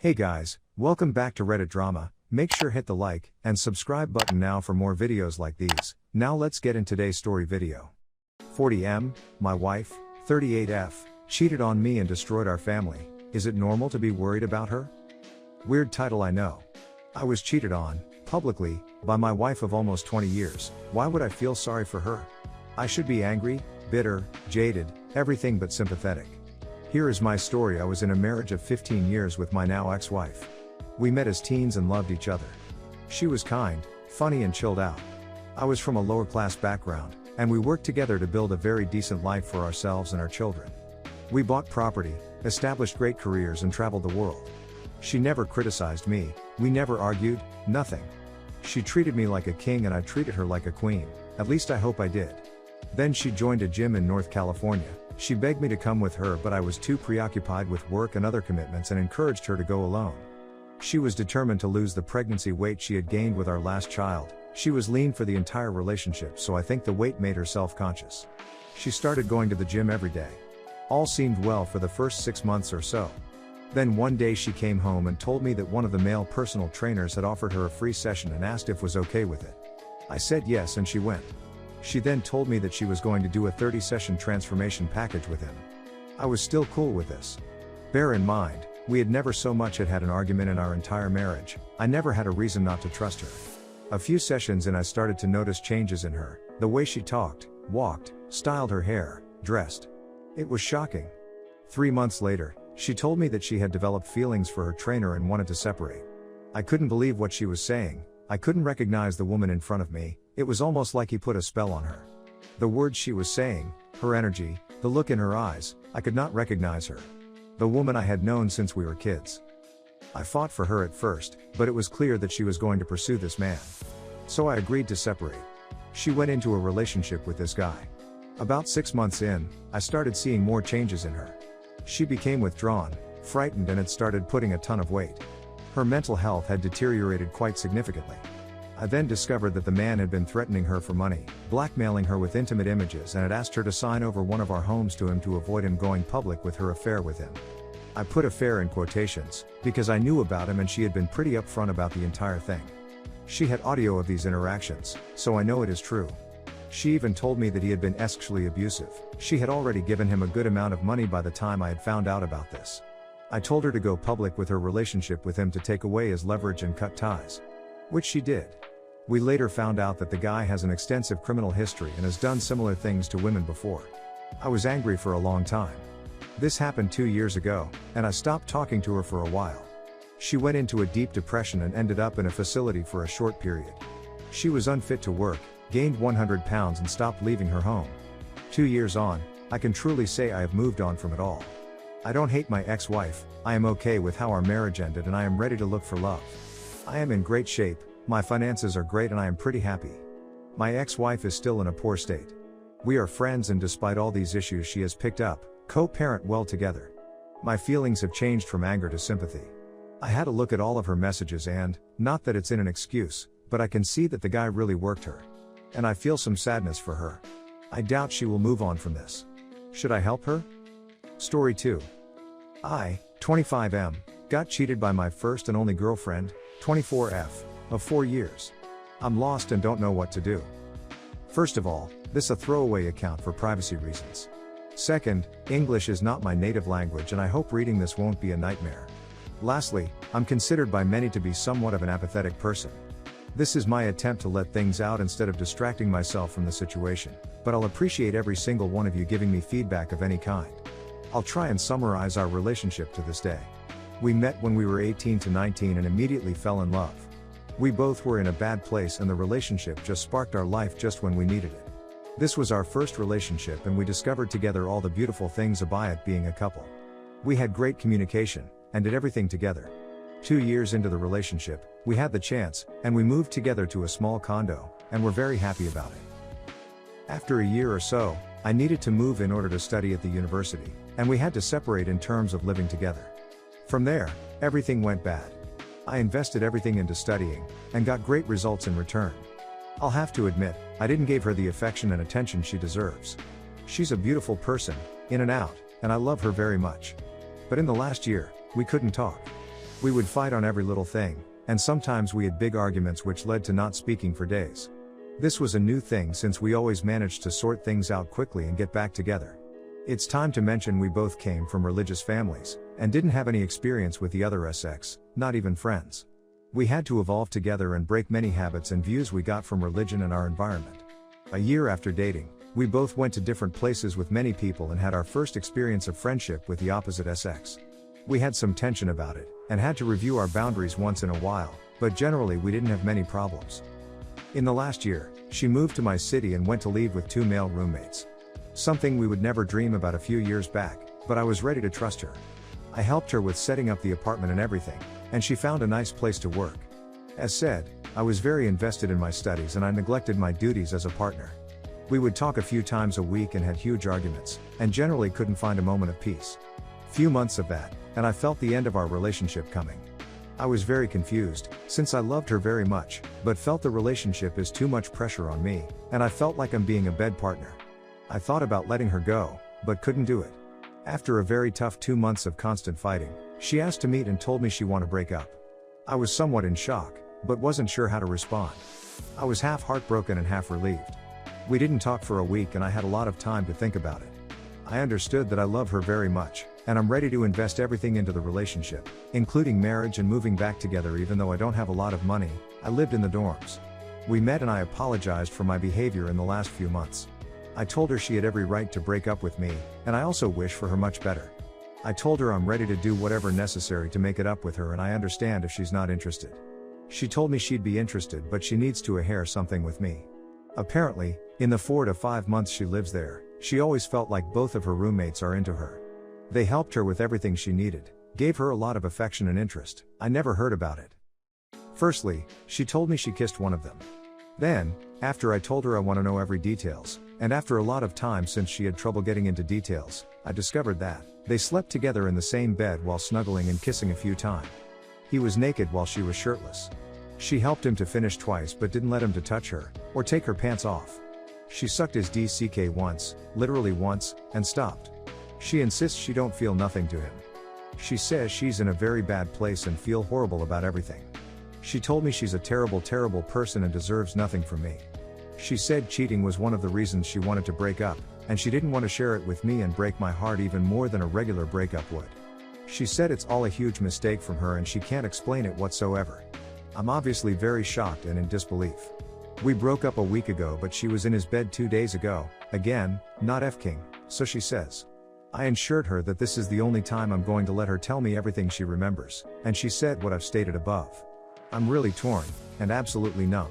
Hey guys, welcome back to Reddit Drama. Make sure hit the like and subscribe button now for more videos like these. Now let's get in today's story video. 40M, my wife, 38F, cheated on me and destroyed our family. Is it normal to be worried about her? Weird title, I know. I was cheated on, publicly, by my wife of almost 20 years. Why would I feel sorry for her? I should be angry, bitter, jaded, everything but sympathetic. Here is my story. I was in a marriage of 15 years with my now ex-wife. We met as teens and loved each other. She was kind, funny and chilled out. I was from a lower class background, and we worked together to build a very decent life for ourselves and our children. We bought property, established great careers and traveled the world. She never criticized me, we never argued, nothing. She treated me like a king and I treated her like a queen, at least I hope I did. Then she joined a gym in North California. She begged me to come with her, but I was too preoccupied with work and other commitments and encouraged her to go alone. She was determined to lose the pregnancy weight she had gained with our last child. She was lean for the entire relationship, so I think the weight made her self-conscious. She started going to the gym every day. All seemed well for the first 6 months or so. Then one day she came home and told me that one of the male personal trainers had offered her a free session and asked if was okay with it. I said yes and she went. She then told me that she was going to do a 30-session transformation package with him. I was still cool with this. Bear in mind, we had never so much had an argument in our entire marriage. I never had a reason not to trust her. A few sessions in I started to notice changes in her, the way she talked, walked, styled her hair, dressed. It was shocking. 3 months later, she told me that she had developed feelings for her trainer and wanted to separate. I couldn't believe what she was saying. I couldn't recognize the woman in front of me. It was almost like he put a spell on her. The words she was saying, her energy, the look in her eyes, I could not recognize her. The woman I had known since we were kids. I fought for her at first, but it was clear that she was going to pursue this man. So I agreed to separate. She went into a relationship with this guy. About 6 months in, I started seeing more changes in her. She became withdrawn, frightened and had started putting a ton of weight. Her mental health had deteriorated quite significantly. I then discovered that the man had been threatening her for money, blackmailing her with intimate images and had asked her to sign over one of our homes to him to avoid him going public with her affair with him. I put affair in quotations, because I knew about him and she had been pretty upfront about the entire thing. She had audio of these interactions, so I know it is true. She even told me that he had been sexually abusive. She had already given him a good amount of money by the time I had found out about this. I told her to go public with her relationship with him to take away his leverage and cut ties. Which she did. We later found out that the guy has an extensive criminal history and has done similar things to women before. I was angry for a long time. This happened 2 years ago, and I stopped talking to her for a while. She went into a deep depression and ended up in a facility for a short period. She was unfit to work, gained 100 pounds and stopped leaving her home. 2 years on, I can truly say I have moved on from it all. I don't hate my ex-wife, I am okay with how our marriage ended and I am ready to look for love. I am in great shape. My finances are great and I am pretty happy. My ex-wife is still in a poor state. We are friends and despite all these issues she has picked up, co-parent well together. My feelings have changed from anger to sympathy. I had a look at all of her messages and, not that it's in an excuse, but I can see that the guy really worked her. And I feel some sadness for her. I doubt she will move on from this. Should I help her? Story 2. I, 25M, got cheated by my first and only girlfriend, 24F. Of 4 years. I'm lost and don't know what to do. First of all, this a throwaway account for privacy reasons. Second, English is not my native language and I hope reading this won't be a nightmare. Lastly, I'm considered by many to be somewhat of an apathetic person. This is my attempt to let things out instead of distracting myself from the situation, but I'll appreciate every single one of you giving me feedback of any kind. I'll try and summarize our relationship to this day. We met when we were 18 to 19 and immediately fell in love. We both were in a bad place and the relationship just sparked our life just when we needed it. This was our first relationship and we discovered together all the beautiful things about it being a couple. We had great communication, and did everything together. 2 years into the relationship, we had the chance, and we moved together to a small condo, and were very happy about it. After a year or so, I needed to move in order to study at the university, and we had to separate in terms of living together. From there, everything went bad. I invested everything into studying, and got great results in return. I'll have to admit, I didn't give her the affection and attention she deserves. She's a beautiful person, in and out, and I love her very much. But in the last year, we couldn't talk. We would fight on every little thing, and sometimes we had big arguments which led to not speaking for days. This was a new thing since we always managed to sort things out quickly and get back together. It's time to mention we both came from religious families, and didn't have any experience with the other sex, not even friends. We had to evolve together and break many habits and views we got from religion and our environment. A year after dating, we both went to different places with many people and had our first experience of friendship with the opposite sex. We had some tension about it, and had to review our boundaries once in a while, but generally we didn't have many problems. In the last year, she moved to my city and went to live with 2 male roommates. Something we would never dream about a few years back, but I was ready to trust her. I helped her with setting up the apartment and everything, and she found a nice place to work. As said, I was very invested in my studies and I neglected my duties as a partner. We would talk a few times a week and had huge arguments, and generally couldn't find a moment of peace. Few months of that, and I felt the end of our relationship coming. I was very confused, since I loved her very much, but felt the relationship is too much pressure on me, and I felt like I'm being a bed partner. I thought about letting her go, but couldn't do it. After a very tough 2 months of constant fighting, she asked to meet and told me she wanted to break up. I was somewhat in shock, but wasn't sure how to respond. I was half heartbroken and half relieved. We didn't talk for a week and I had a lot of time to think about it. I understood that I love her very much, and I'm ready to invest everything into the relationship, including marriage and moving back together. Even though I don't have a lot of money, I lived in the dorms. We met and I apologized for my behavior in the last few months. I told her she had every right to break up with me, and I also wish for her much better. I told her I'm ready to do whatever necessary to make it up with her and I understand if she's not interested. She told me she'd be interested but she needs to share something with me. Apparently, in the 4 to 5 months she lives there, she always felt like both of her roommates are into her. They helped her with everything she needed, gave her a lot of affection and interest. I never heard about it. Firstly, she told me she kissed one of them. Then, after I told her I want to know every details, and after a lot of time since she had trouble getting into details, I discovered that they slept together in the same bed while snuggling and kissing a few times. He was naked while she was shirtless. She helped him to finish twice but didn't let him to touch her, or take her pants off. She sucked his DCK once, literally once, and stopped. She insists she don't feel nothing to him. She says she's in a very bad place and feel horrible about everything. She told me she's a terrible person and deserves nothing from me. She said cheating was one of the reasons she wanted to break up, and she didn't want to share it with me and break my heart even more than a regular breakup would. She said it's all a huge mistake from her and she can't explain it whatsoever. I'm obviously very shocked and in disbelief. We broke up a week ago but she was in his bed 2 days ago, again, not F-king, so she says. I assured her that this is the only time I'm going to let her tell me everything she remembers, and she said what I've stated above. I'm really torn, and absolutely numb.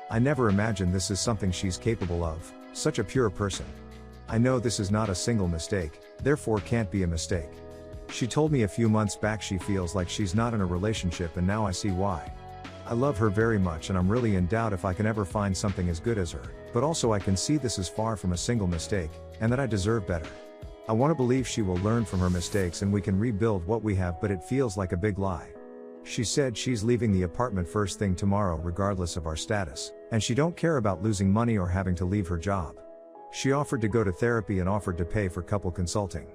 I never imagined this is something she's capable of, such a pure person. I know this is not a single mistake, therefore can't be a mistake. She told me a few months back she feels like she's not in a relationship and now I see why. I love her very much and I'm really in doubt if I can ever find something as good as her, but also I can see this is far from a single mistake, and that I deserve better. I want to believe she will learn from her mistakes and we can rebuild what we have, but it feels like a big lie. She said she's leaving the apartment first thing tomorrow regardless of our status, and she don't care about losing money or having to leave her job. She offered to go to therapy and offered to pay for couple consulting.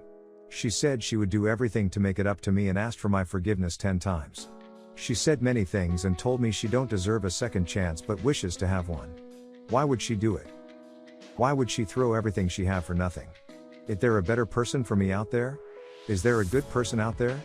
She said she would do everything to make it up to me and asked for my forgiveness 10 times. She said many things and told me she don't deserve a second chance but wishes to have one. Why would she do it? Why would she throw everything she have for nothing? Is there a better person for me out there? Is there a good person out there?